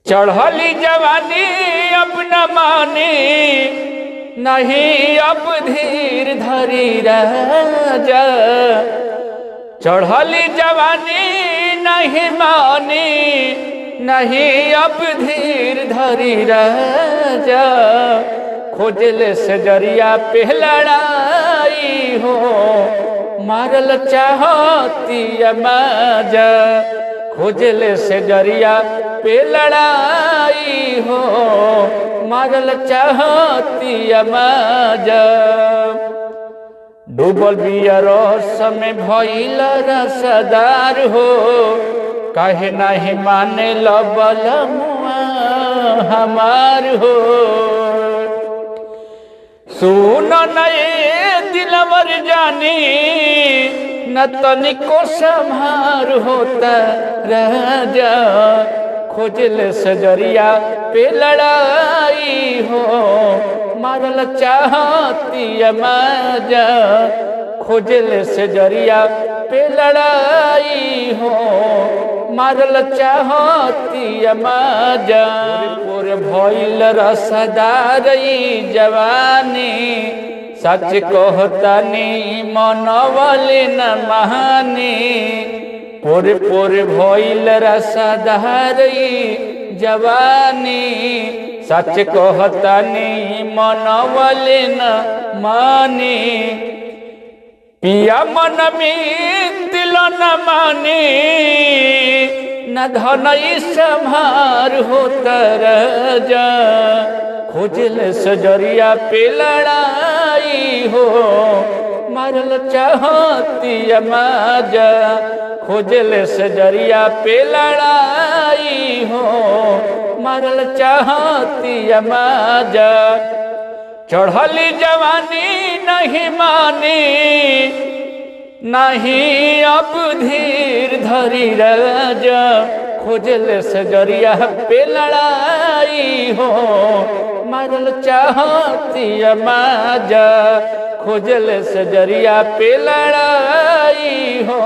चढ़ली जवानी अब न मानी, नहीं अब धीर धरी राजा। चढ़ली जवानी नहीं मानी, नहीं अब धीर धरी राजा। खोजले से जरिया पे लड़ाई हो, मारल चाहती मजा। खोजले से जरिया पे लड़ाई हो, मारल चाहती मजा। डूबल बिया रस में भइल रसदार हो, काहे नहीं माने लबल हमार हो। सुन नए दिलवर जानी, न तनिको संभार होता राजा। खोजले से जरिया पे लड़ाई हो, मारल चाहती मजा। खोजले से जरिया पे लड़ाई हो, मारल चाहती मजा। पूरे भइल रसदार जवानी, सच कहतानी मनवले न महानी। पूरे पूरे भइल रसदार जवानी, सच कहतानी मनवले न मानी। पिया मन में दिल न मानी, न धन संभार होता राजा। खोजले से जरिया पे लड़ाई हो, मारल चाहती मजा। खोजले से जरिया पे लड़ाई हो, मारल चाहती मजा। चढ़ली जवानी नहीं मानी, नहीं अब धीर धरी राजा। खोजले से जरिया पे लड़ाई हो, मारल चाहती मजा। खोजले से जरिया पे लड़ाई हो,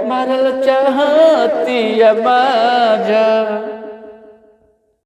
मारल चाहती मजा।